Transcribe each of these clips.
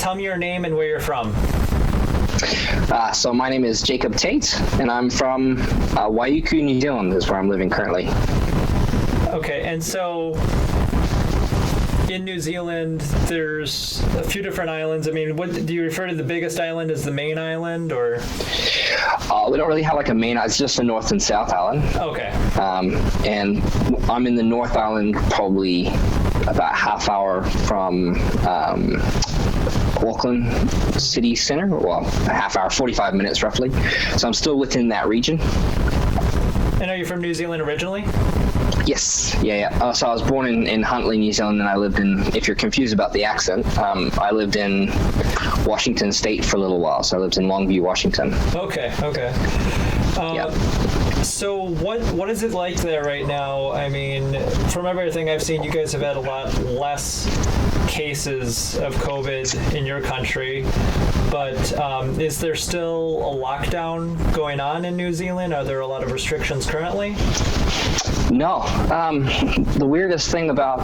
tell me your name and where you're from. So my name is Jacob Tait, and I'm from Waiuku, New Zealand, is where I'm living currently. Okay, and so in New Zealand, there's a few different islands. I mean, what do you refer to the biggest island as the main island, or? We don't really have like a main. It's just a North and South Island. Okay. And I'm in the North Island, probably about half hour from Auckland city center. Well, a half hour, 45 minutes roughly. So I'm still within that region. And are you from New Zealand originally? Yes, yeah. So I was born in Huntly, New Zealand, and I lived in, if you're confused about the accent, I lived in Washington State for a little while. So I lived in Longview, Washington. Okay. Yeah. So what is it like there right now? I mean, from everything I've seen, you guys have had a lot less cases of COVID in your country, but is there still a lockdown going on in New Zealand? Are there a lot of restrictions currently? No. The weirdest thing about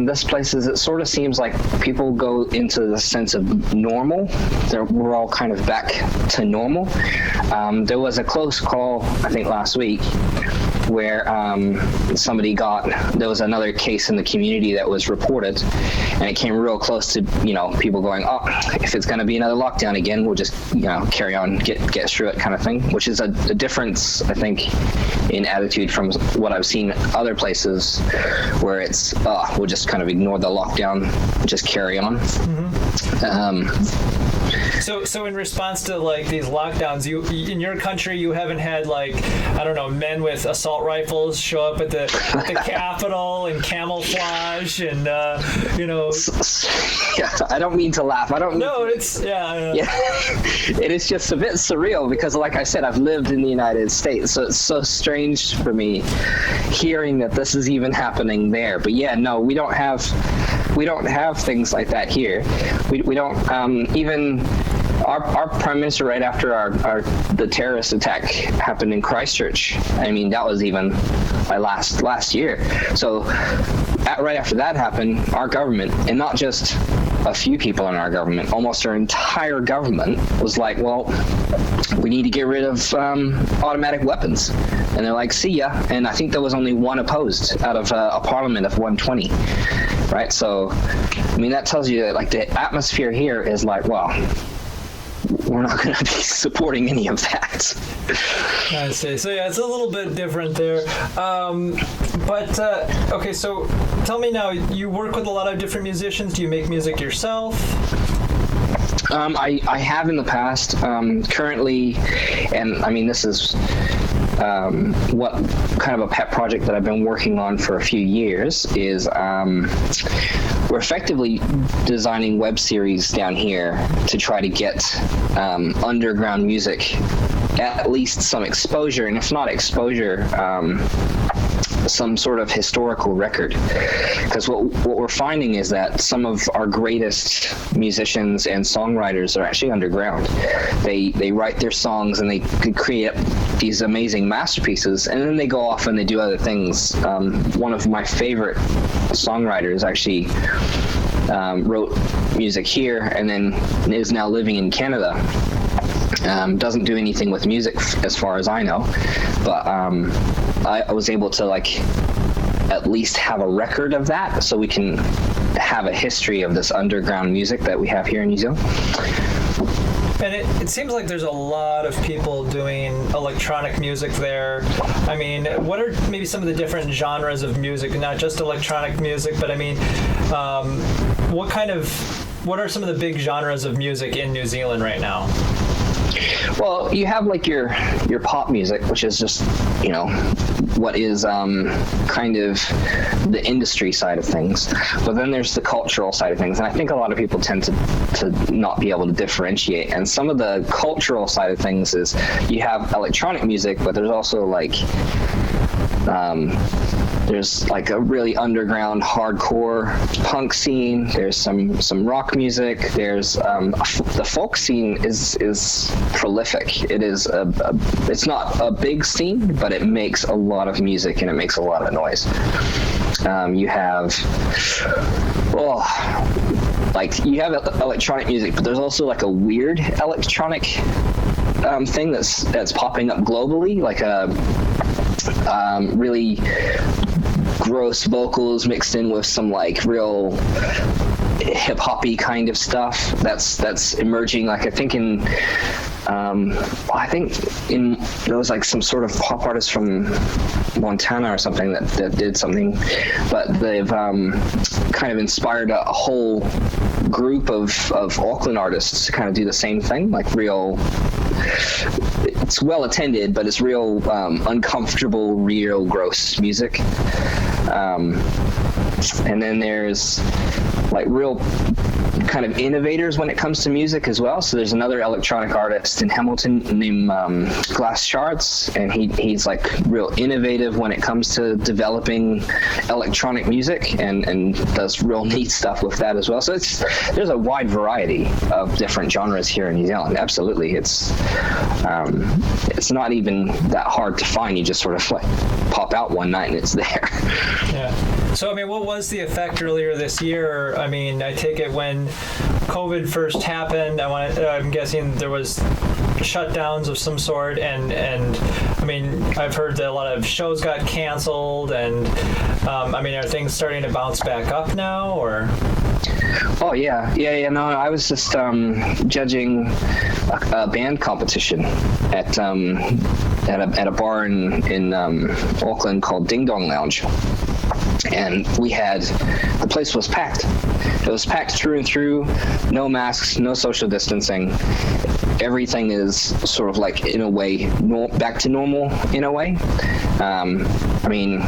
this place is it sort of seems like people go into the sense of normal. We're all kind of back to normal. There was a close call, I think, last week where there was another case in the community that was reported, and it came real close to, people going, oh, if it's going to be another lockdown again, we'll just, carry on, get through it kind of thing, which is a difference, I think, in attitude from what I've seen other places where it's, we'll just kind of ignore the lockdown, just carry on. Mm-hmm. So in response to like these lockdowns, you in your country you haven't had men with assault rifles show up at the Capitol in camouflage and Yeah, I don't mean to laugh. It is just a bit surreal because, like I said, I've lived in the United States, so it's so strange for me hearing that this is even happening there. But yeah, no, we don't have things like that here. We don't even. Our prime minister, right after the terrorist attack happened in Christchurch, I mean, that was even last year. So right after that happened, our government, and not just a few people in our government, almost our entire government was like, well, we need to get rid of automatic weapons. And they're like, see ya. And I think there was only one opposed out of a parliament of 120. Right? So, I mean, that tells you that, like, the atmosphere here is like, well, we're not going to be supporting any of that. I see. So yeah, it's a little bit different there. Okay, so tell me now, you work with a lot of different musicians. Do you make music yourself? I have in the past. Currently, and I mean, this is what kind of a pet project that I've been working on for a few years is we're effectively designing web series down here to try to get underground music at least some exposure, and if not exposure, some sort of historical record. Because what we're finding is that some of our greatest musicians and songwriters are actually underground. They write their songs and they create these amazing masterpieces, and then they go off and they do other things. One of my favorite songwriters actually wrote music here and then is now living in Canada. Doesn't do anything with music as far as I know, but I was able to at least have a record of that so we can have a history of this underground music that we have here in New Zealand. And it seems like there's a lot of people doing electronic music there. I mean, what are maybe some of the different genres of music, not just electronic music, but I mean, what are some of the big genres of music in New Zealand right now? Well, you have your pop music, which is just, what is kind of the industry side of things. But then there's the cultural side of things. And I think a lot of people tend to not be able to differentiate. And some of the cultural side of things is you have electronic music, but there's also there's a really underground hardcore punk scene. There's some rock music. There's the folk scene is prolific. It is it's not a big scene, but it makes a lot of music and it makes a lot of noise. You have like you have electronic music, but there's also like a weird electronic thing that's popping up globally, like a really gross vocals mixed in with some like real hip hoppy kind of stuff that's emerging. Like I think there was like some sort of pop artist from Montana or something that did something, but they've kind of inspired a whole group of Auckland artists to kind of do the same thing, like real. It's well attended, but it's real uncomfortable, real gross music. And then there's like real kind of innovators when it comes to music as well. So there's another electronic artist in Hamilton named Glass Shards, and he's like real innovative when it comes to developing electronic music and does real neat stuff with that as well. So there's a wide variety of different genres here in New Zealand. Absolutely. It's not even that hard to find. You just sort of like pop out one night and it's there. Yeah. So, I mean, what was the effect earlier this year? I mean, I take it when COVID first happened, I'm guessing there was shutdowns of some sort, and I mean, I've heard that a lot of shows got canceled, and I mean, are things starting to bounce back up now, or? Oh yeah. No, I was just judging a band competition at a bar in Auckland called Ding Dong Lounge, and the place was packed. It was packed through and through. No masks, no social distancing. Everything is sort of like in a way back to normal in a way. I mean,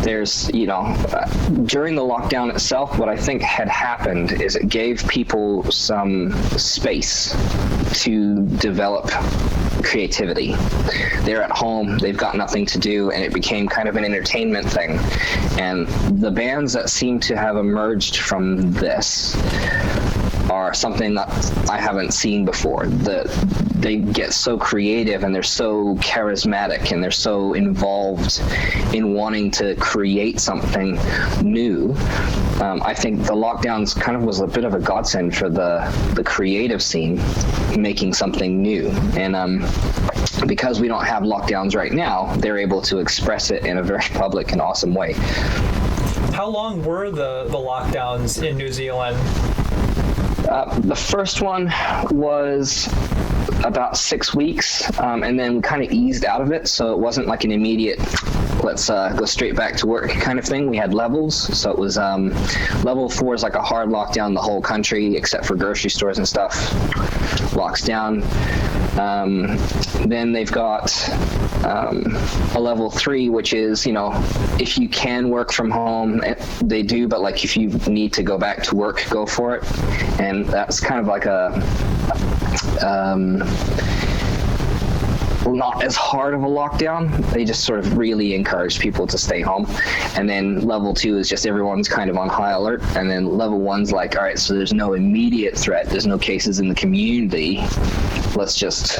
there's, during the lockdown itself, what I think had happened is it gave people some space to develop creativity. They're at home, they've got nothing to do, and it became kind of an entertainment thing. And the bands that seem to have emerged from this are something that I haven't seen before. They get so creative and they're so charismatic and they're so involved in wanting to create something new. I think the lockdowns kind of was a bit of a godsend for the creative scene, making something new. And because we don't have lockdowns right now, they're able to express it in a very public and awesome way. How long were the lockdowns in New Zealand? The first one was about 6 weeks, and then kind of eased out of it, so it wasn't like an immediate let's go straight back to work kind of thing. We had levels, so it was level 4 is like a hard lockdown. The whole country except for grocery stores and stuff locks down. Then they've got a level 3, which is, if you can work from home, they do, but like if you need to go back to work, go for it. And that's kind of like not as hard of a lockdown. They just sort of really encourage people to stay home. And then level 2 is just everyone's kind of on high alert. And then level 1's like, all right, so there's no immediate threat. There's no cases in the community. Let's just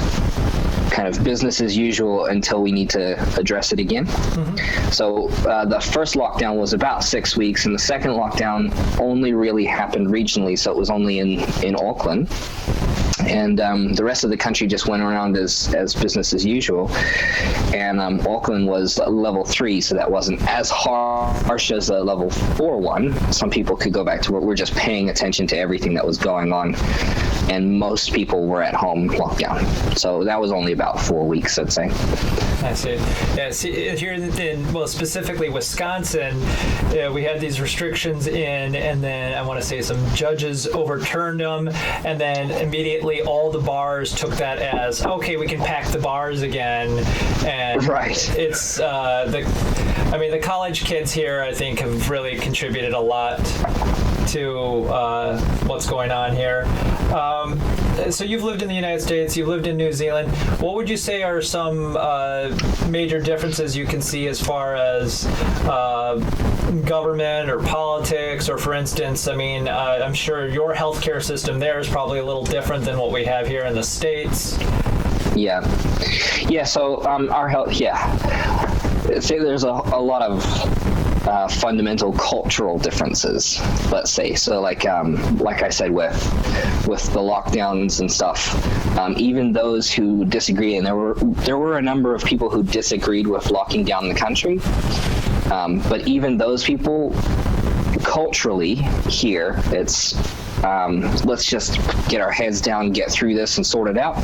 kind of business as usual until we need to address it again. Mm-hmm. So the first lockdown was about 6 weeks, and the second lockdown only really happened regionally, so it was only in Auckland. And the rest of the country just went around as business as usual. And Auckland was level 3, so that wasn't as harsh as a level 4 one. Some people could go back to work. We're just paying attention to everything that was going on. And most people were at home lockdown. So that was only about 4 weeks, I'd say. I see. Yeah, see, here specifically Wisconsin, we had these restrictions in, and then I want to say some judges overturned them, and then immediately all the bars took that as, okay, we can pack the bars again. And right. It's, the college kids here, I think, have really contributed a lot to what's going on here. So you've lived in the United States, you've lived in New Zealand. What would you say are some major differences you can see as far as government or politics, or for instance, I'm sure your healthcare system there is probably a little different than what we have here in the States. Yeah. So our health, say there's a lot of fundamental cultural differences, let's say. So like I said, with the lockdowns and stuff, even those who disagree, and there were a number of people who disagreed with locking down the country, but even those people, culturally here, it's let's just get our heads down, get through this and sort it out.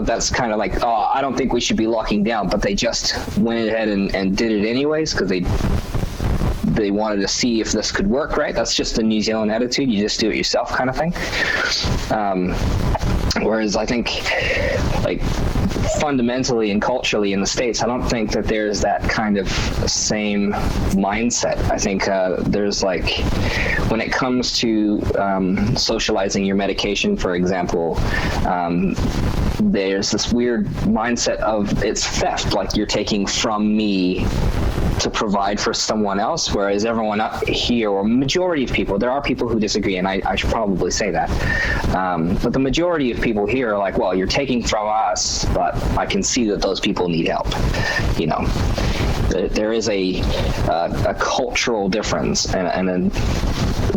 That's kind of like, oh, I don't think we should be locking down, but they just went ahead and did it anyways because they wanted to see if this could work, right? That's just the New Zealand attitude. You just do it yourself kind of thing. Whereas I think, like, fundamentally and culturally in the States, I don't think that there's that kind of same mindset. I think there's, like, when it comes to socializing your medication, for example, there's this weird mindset of it's theft, like you're taking from me to provide for someone else, whereas everyone up here, or majority of people, there are people who disagree, and I should probably say that, but the majority of people here are like, well, you're taking from us, but I can see that those people need help. There is a cultural difference, and then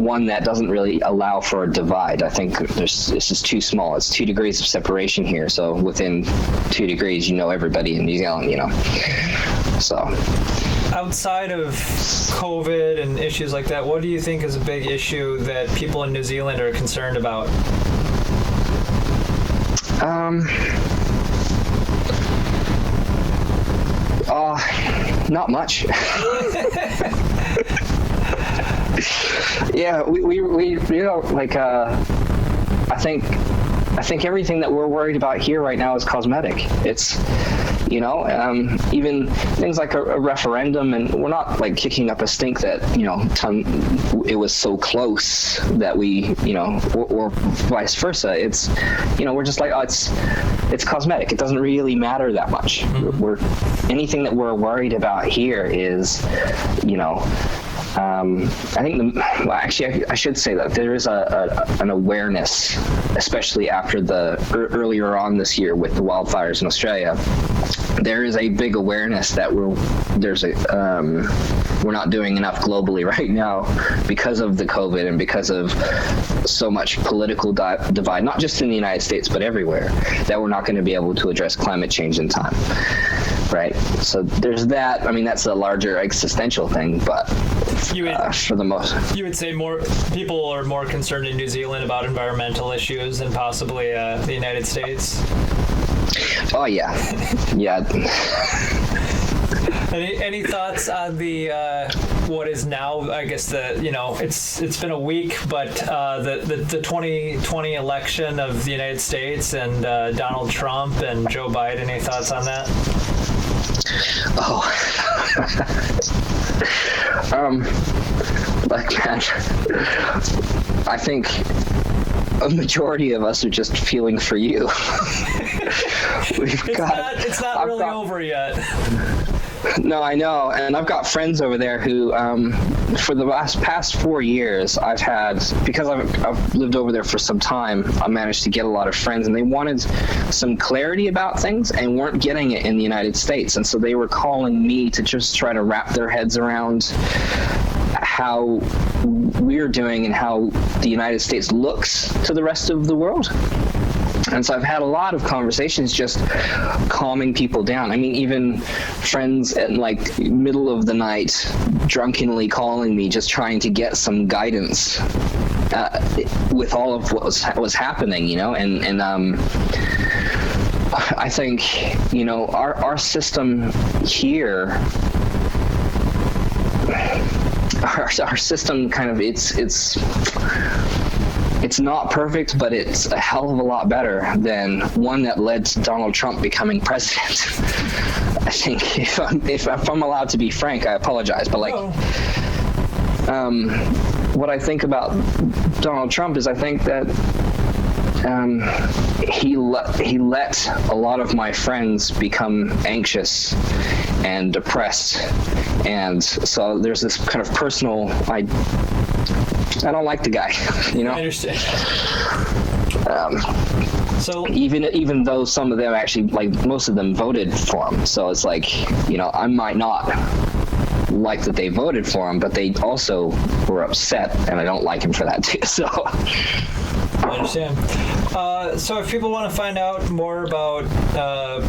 one that doesn't really allow for a divide. I think this is too small. It's 2 degrees of separation here, so within 2 degrees, everybody in New Zealand, so. Outside of COVID and issues like that, what do you think is a big issue that people in New Zealand are concerned about? Not much. Yeah, we like, I think everything that we're worried about here right now is cosmetic. It's, even things like a referendum, and we're not like kicking up a stink that, it was so close that we, or vice versa. It's, we're just like, oh, it's cosmetic. It doesn't really matter that much. Anything that we're worried about here is, I think I should say that there is an awareness, especially after earlier on this year with the wildfires in Australia. There is a big awareness that we're not doing enough globally right now because of the COVID and because of so much political divide, not just in the United States but everywhere, that we're not going to be able to address climate change in time. Right. So there's that. I mean, that's a larger existential thing, but for the most, you would say more people are more concerned in New Zealand about environmental issues than possibly the United States. Oh yeah, yeah. Any thoughts on the what is now? I guess it's been a week, but the 2020 election of the United States and Donald Trump and Joe Biden. Any thoughts on that? Oh, like, man, I think a majority of us are just feeling for you. It's not really over yet. No, I know, and I've got friends over there who, for the past 4 years, because I've lived over there for some time, I managed to get a lot of friends, and they wanted some clarity about things and weren't getting it in the United States, and so they were calling me to just try to wrap their heads around how we're doing and how the United States looks to the rest of the world. And so I've had a lot of conversations just calming people down. I mean, even friends at like middle of the night drunkenly calling me, just trying to get some guidance with all of what was happening, and I think, our system here, our system kind of, it's not perfect, but it's a hell of a lot better than one that led to Donald Trump becoming president. I think, if I'm allowed to be frank, I apologize, but what I think about Donald Trump is I think that he let a lot of my friends become anxious and depressed, and so there's this kind of personal, I don't like the guy, I understand. So even though some of them actually, like most of them, voted for him, so it's like, I might not like that they voted for him, but they also were upset, and I don't like him for that too. So. I understand. So if people want to find out more about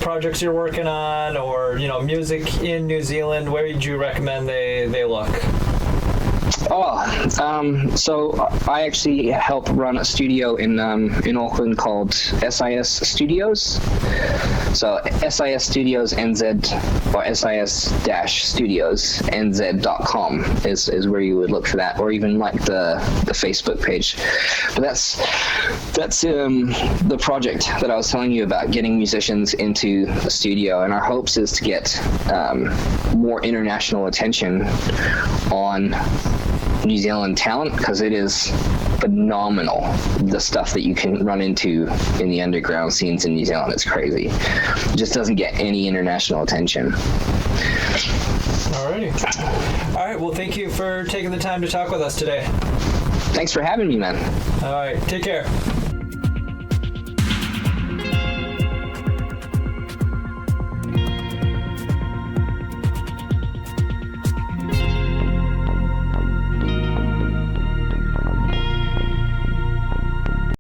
projects you're working on, or music in New Zealand, where would you recommend they look? So I actually help run a studio in Auckland called SIS Studios. So SIS Studios NZ, or SIS-Studios NZ.com is where you would look for that, or even like the Facebook page. But that's the project that I was telling you about, getting musicians into the studio, and our hopes is to get more international attention on New Zealand talent, because it is phenomenal, the stuff that you can run into in the underground scenes in New Zealand. It's crazy. It just doesn't get any international attention. Alrighty. All right, well, thank you for taking the time to talk with us today. Thanks for having me, man. All right, take care.